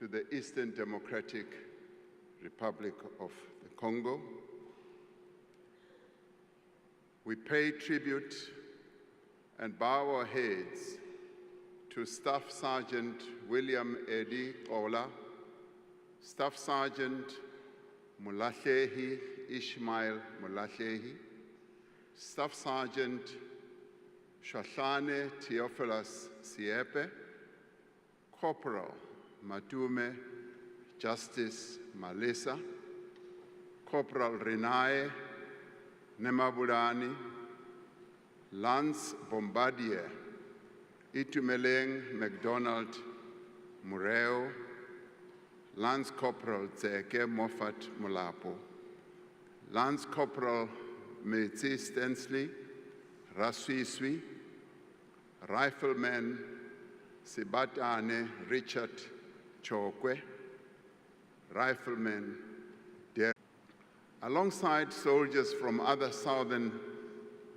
to the Eastern Democratic Republic of the Congo. We pay tribute and bow our heads to Staff Sergeant William Eddie Ola, Staff Sergeant Molahlehi Ishmael Molahlehi, Staff Sergeant Shahlane Theophilus Siepe, Corporal Matume Justice Malisa, Corporal Renae Nemabulani, Lance Bombardier Itumeleng MacDonald Mureo, Lance Corporal Tseke Moffat Molapo, Lance Corporal Metsi Stensley Raswiswi, Rifleman Sibatane Richard Chokwe, Rifleman Derek, alongside soldiers from other southern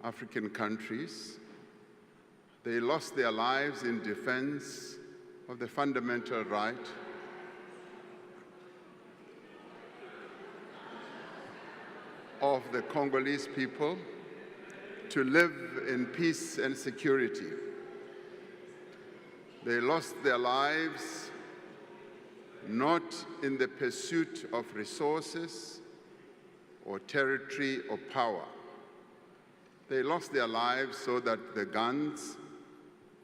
African countries. They lost their lives in defense of the fundamental right of the Congolese people to live in peace and security. They lost their lives not in the pursuit of resources or territory or power. They lost their lives so that the guns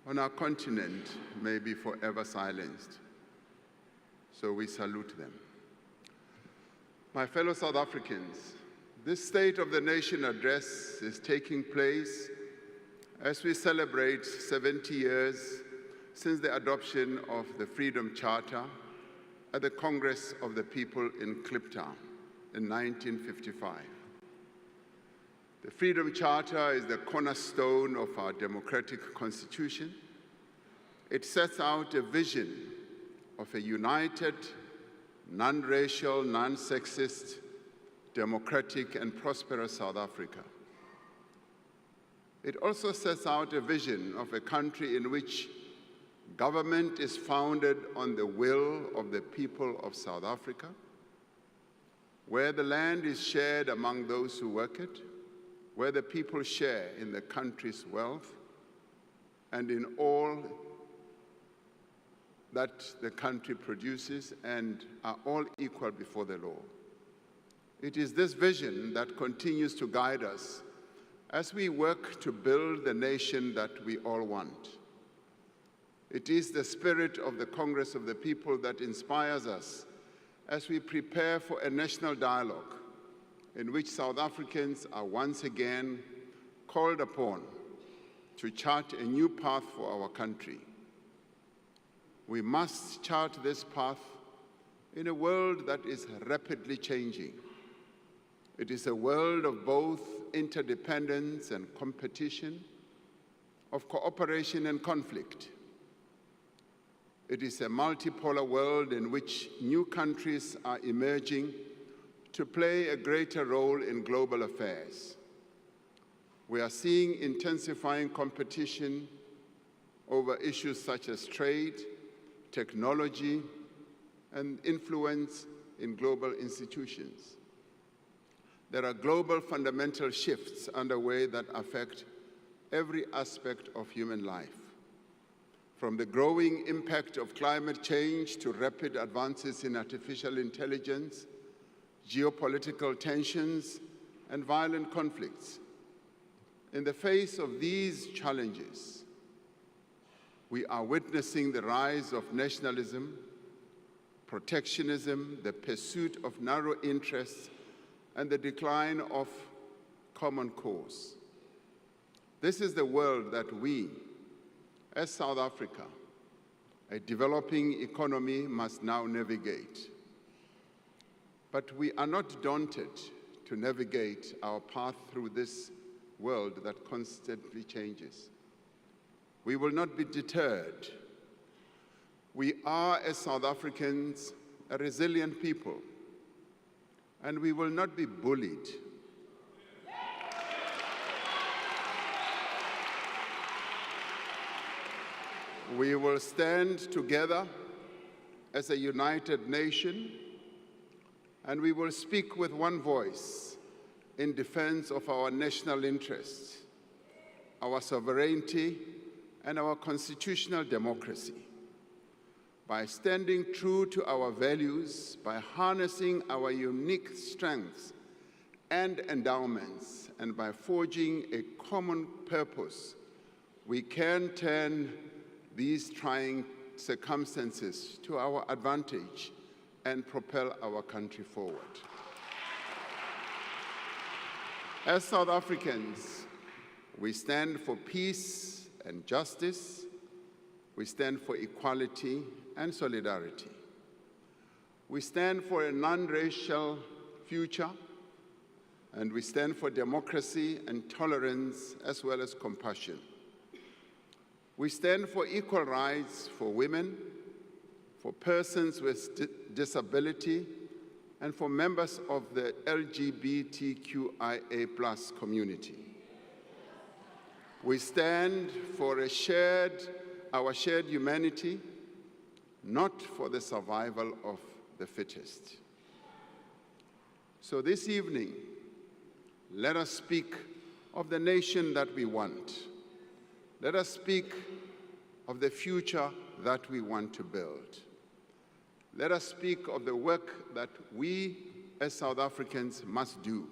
on our continent may be forever silenced. So we salute them. My fellow South Africans, this State of the Nation address is taking place as we celebrate 70 years since the adoption of the Freedom Charter at the Congress of the People in Kliptown in 1955. The Freedom Charter is the cornerstone of our democratic constitution. It sets out a vision of a united, non-racial, non-sexist, democratic and prosperous South Africa. It also sets out a vision of a country in which government is founded on the will of the people of South Africa, where the land is shared among those who work it, where the people share in the country's wealth and in all that the country produces and are all equal before the law. It is this vision that continues to guide us as we work to build the nation that we all want. It is the spirit of the Congress of the People that inspires us as we prepare for a national dialogue in which South Africans are once again called upon to chart a new path for our country. We must chart this path in a world that is rapidly changing. It is a world of both interdependence and competition, of cooperation and conflict. It is a multipolar world in which new countries are emerging to play a greater role in global affairs. We are seeing intensifying competition over issues such as trade, technology, and influence in global institutions. There are global fundamental shifts underway that affect every aspect of human life, from the growing impact of climate change to rapid advances in artificial intelligence, geopolitical tensions, and violent conflicts. In the face of these challenges, we are witnessing the rise of nationalism, protectionism, the pursuit of narrow interests, and the decline of common cause. This is the world that we, as South Africa, a developing economy, must now navigate. But we are not daunted to navigate our path through this world that constantly changes. We will not be deterred. We are, as South Africans, a resilient people, and we will not be bullied. We will stand together as a united nation, and we will speak with one voice in defense of our national interests, our sovereignty, and our constitutional democracy. By standing true to our values, by harnessing our unique strengths and endowments, and by forging a common purpose, we can turn these trying circumstances to our advantage and propel our country forward. As South Africans, we stand for peace and justice. We stand for equality and solidarity. We stand for a non-racial future, and we stand for democracy and tolerance as well as compassion. We stand for equal rights for women, for persons with disability, and for members of the LGBTQIA+ community. We stand for our shared humanity, not for the survival of the fittest. So this evening, let us speak of the nation that we want. Let us speak of the future that we want to build. Let us speak of the work that we as South Africans must do,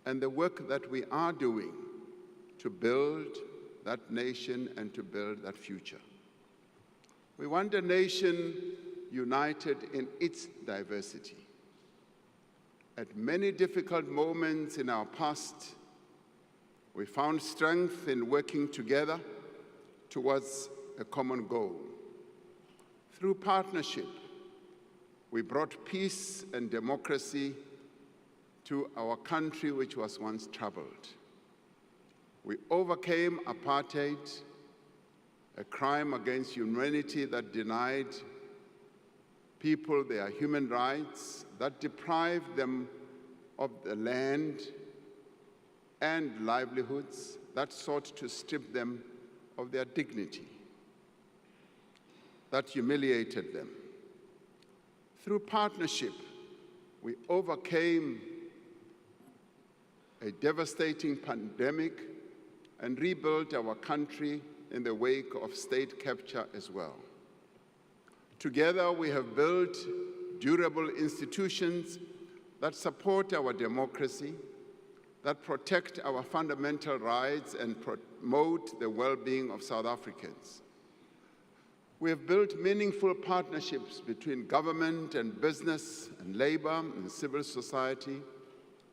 and the work that we are doing to build that nation and to build that future. We want a nation united in its diversity. At many difficult moments in our past, we found strength in working together towards a common goal. Through partnership, we brought peace and democracy to our country, which was once troubled. We overcame apartheid, a crime against humanity that denied people their human rights, that deprived them of the land and livelihoods, that sought to strip them of their dignity, that humiliated them. Through partnership, we overcame a devastating pandemic and rebuilt our country in the wake of state capture as well. Together, we have built durable institutions that support our democracy, that protect our fundamental rights and promote the well-being of South Africans. We have built meaningful partnerships between government and business and labor and civil society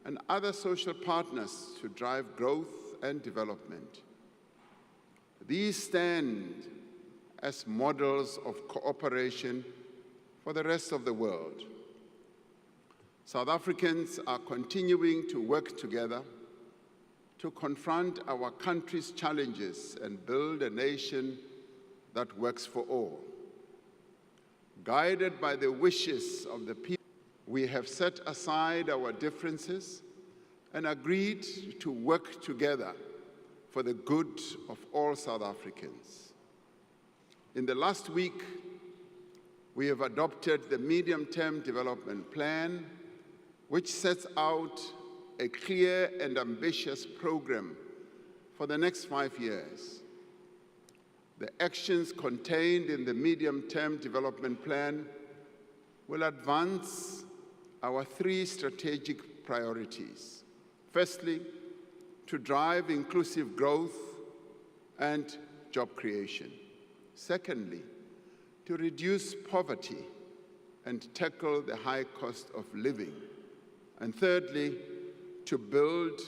and other social partners to drive growth and development. These stand as models of cooperation for the rest of the world. South Africans are continuing to work together to confront our country's challenges and build a nation that works for all. Guided by the wishes of the people, we have set aside our differences and agreed to work together for the good of all South Africans. In the last week, we have adopted the Medium-Term Development Plan, which sets out a clear and ambitious program for the next 5 years. The actions contained in the Medium-Term Development Plan will advance our 3 strategic priorities. Firstly, to drive inclusive growth and job creation. Secondly, to reduce poverty and tackle the high cost of living. And thirdly, to build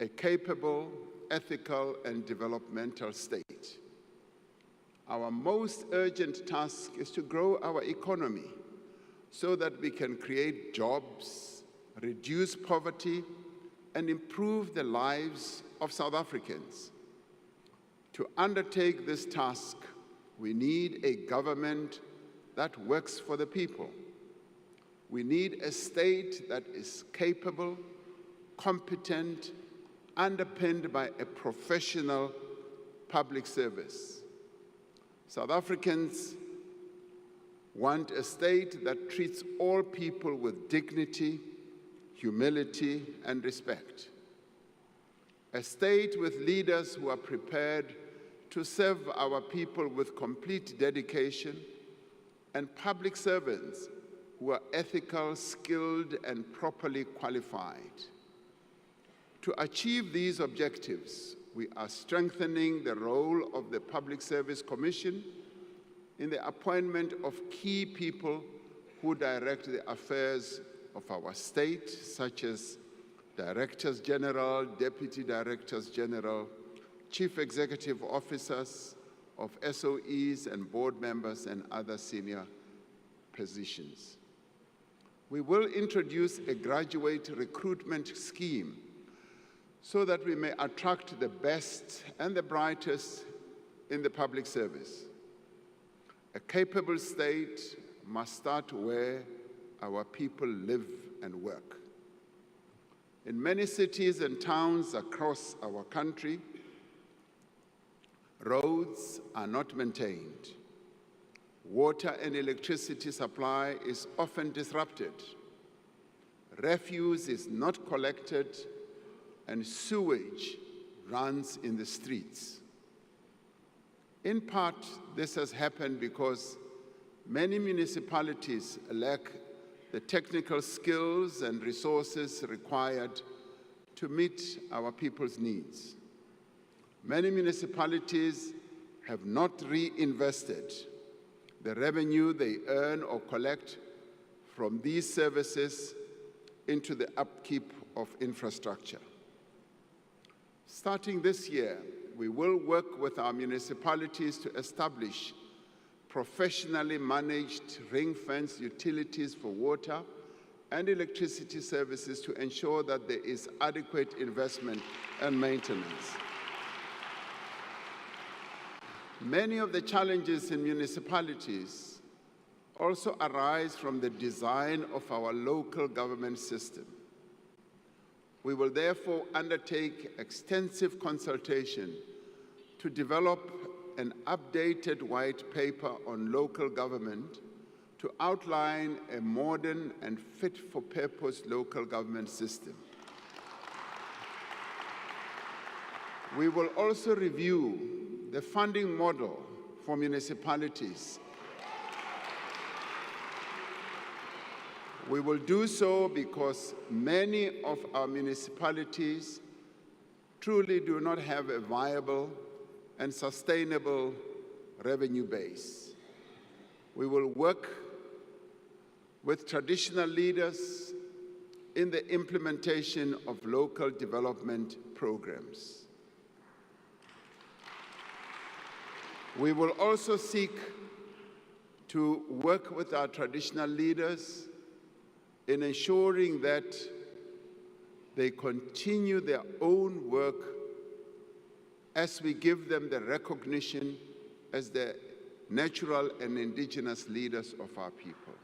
a capable, ethical, and developmental state. Our most urgent task is to grow our economy so that we can create jobs, reduce poverty, and improve the lives of South Africans. To undertake this task, we need a government that works for the people. We need a state that is capable, competent, underpinned by a professional public service. South Africans want a state that treats all people with dignity, humility, and respect. A state with leaders who are prepared to serve our people with complete dedication, and public servants who are ethical, skilled, and properly qualified. To achieve these objectives, we are strengthening the role of the Public Service Commission in the appointment of key people who direct the affairs of our state, such as Directors General, Deputy Directors General, Chief Executive Officers of SOEs and board members and other senior positions. We will introduce a graduate recruitment scheme so that we may attract the best and the brightest in the public service. A capable state must start where our people live and work. In many cities and towns across our country, roads are not maintained. Water and electricity supply is often disrupted. Refuse is not collected, and sewage runs in the streets. In part, this has happened because many municipalities lack the technical skills and resources required to meet our people's needs. Many municipalities have not reinvested the revenue they earn or collect from these services into the upkeep of infrastructure. Starting this year, we will work with our municipalities to establish professionally managed ring-fenced utilities for water and electricity services to ensure that there is adequate investment and maintenance. Many of the challenges in municipalities also arise from the design of our local government system. We will therefore undertake extensive consultation to develop an updated white paper on local government to outline a modern and fit-for-purpose local government system. We will also review the funding model for municipalities. We will do so because many of our municipalities truly do not have a viable and sustainable revenue base. We will work with traditional leaders in the implementation of local development programs. We will also seek to work with our traditional leaders in ensuring that they continue their own work as we give them the recognition as the natural and indigenous leaders of our people.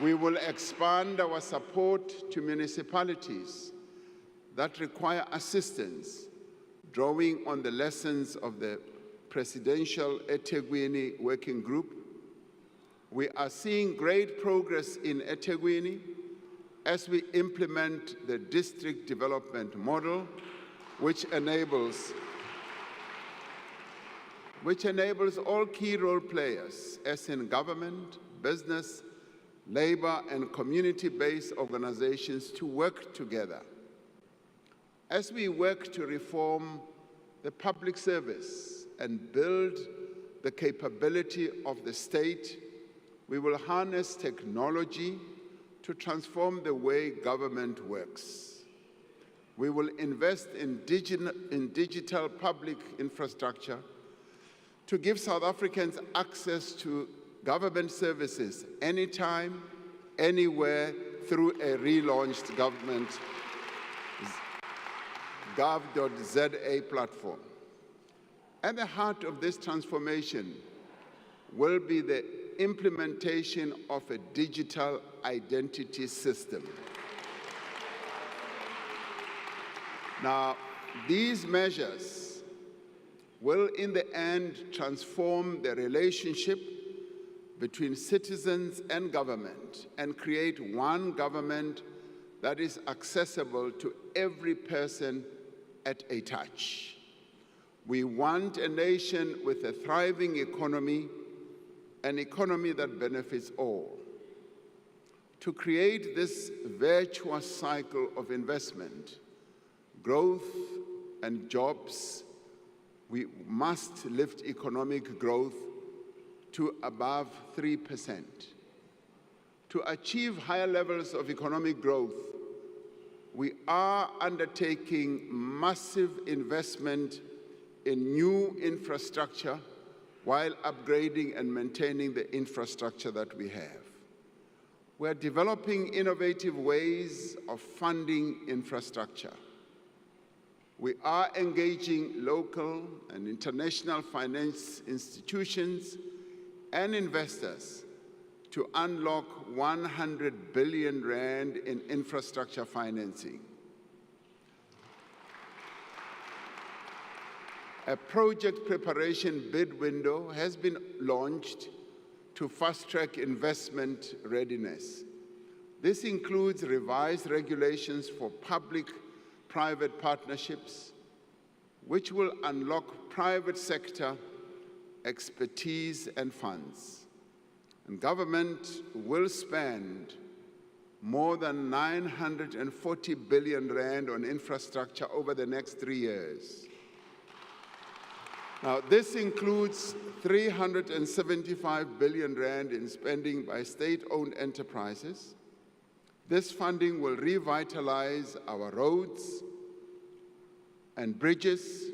We will expand our support to municipalities that require assistance, drawing on the lessons of the Presidential eThekwini Working Group. We are seeing great progress in eThekwini as we implement the district development model, which enables all key role players, as in government, business, labor, and community-based organizations, to work together. As we work to reform the public service and build the capability of the state, we will harness technology to transform the way government works. We will invest in digital public infrastructure to give South Africans access to government services anytime, anywhere, through a relaunched government gov.za platform. At the heart of this transformation will be the implementation of a digital identity system. Now, these measures will in the end transform the relationship between citizens and government and create one government that is accessible to every person at a touch. We want a nation with a thriving economy, an economy that benefits all. To create this virtuous cycle of investment, growth, and jobs, we must lift economic growth to above 3%. To achieve higher levels of economic growth, we are undertaking massive investment in new infrastructure while upgrading and maintaining the infrastructure that we have. We're developing innovative ways of funding infrastructure. We are engaging local and international finance institutions and investors to unlock 100 billion rand in infrastructure financing. A project preparation bid window has been launched to fast-track investment readiness. This includes revised regulations for public-private partnerships, which will unlock private sector expertise and funds. And government will spend more than 940 billion rand on infrastructure over the next 3 years. Now, this includes 375 billion rand in spending by state-owned enterprises. This funding will revitalize our roads and bridges.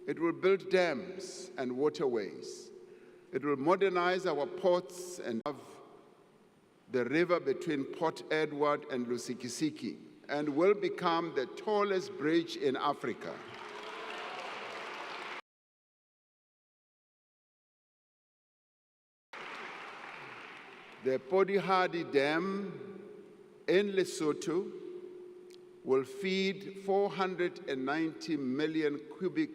It will build dams and waterways. It will modernize our ports and the river between Port Edward and Lusikisiki, and will become the tallest bridge in Africa. The Podihadi Dam in Lesotho will feed 490 million cubic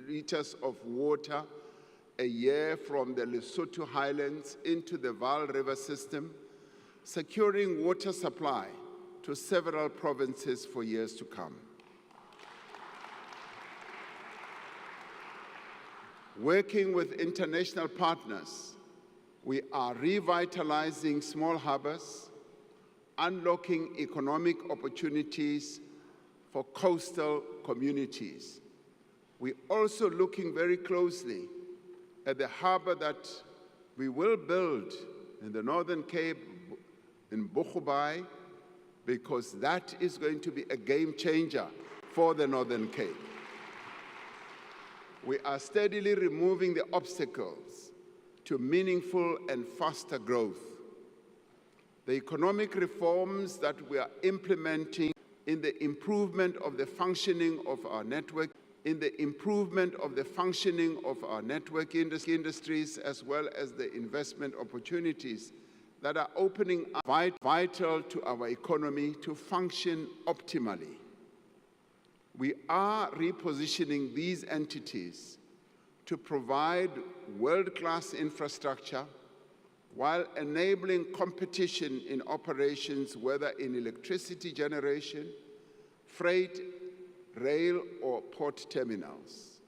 liters of water a year from the Lesotho highlands into the Vaal River system, securing water supply to several provinces for years to come. Working with international partners, we are revitalizing small harbors, unlocking economic opportunities for coastal communities. We're also looking very closely at the harbor that we will build in the Northern Cape, in Boegoebaai, because that is going to be a game changer for the Northern Cape. We are steadily removing the obstacles to meaningful and faster growth. The economic reforms that we are implementing in the improvement of the functioning of our network, industries, as well as the investment opportunities that are opening up, vital to our economy to function optimally. We are repositioning these entities to provide world-class infrastructure while enabling competition in operations, whether in electricity generation, freight, rail, or port terminals.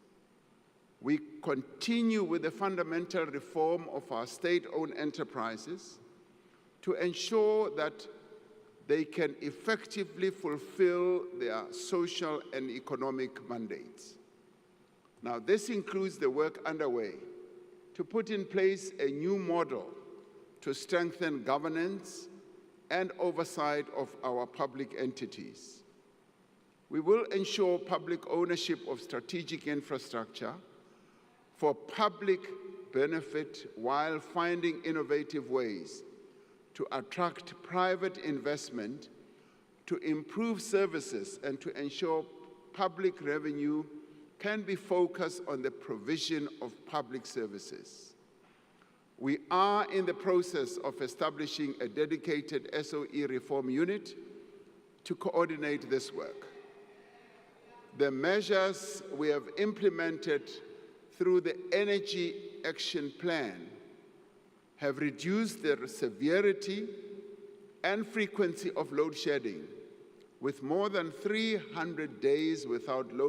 We continue with the fundamental reform of our state-owned enterprises to ensure that they can effectively fulfill their social and economic mandates. Now, this includes the work underway to put in place a new model to strengthen governance and oversight of our public entities. We will ensure public ownership of strategic infrastructure for public benefit while finding innovative ways to attract private investment, to improve services, and to ensure public revenue can be focused on the provision of public services. We are in the process of establishing a dedicated SOE reform unit to coordinate this work. The measures we have implemented through the Energy Action Plan have reduced the severity and frequency of load shedding, with more than 300 days without load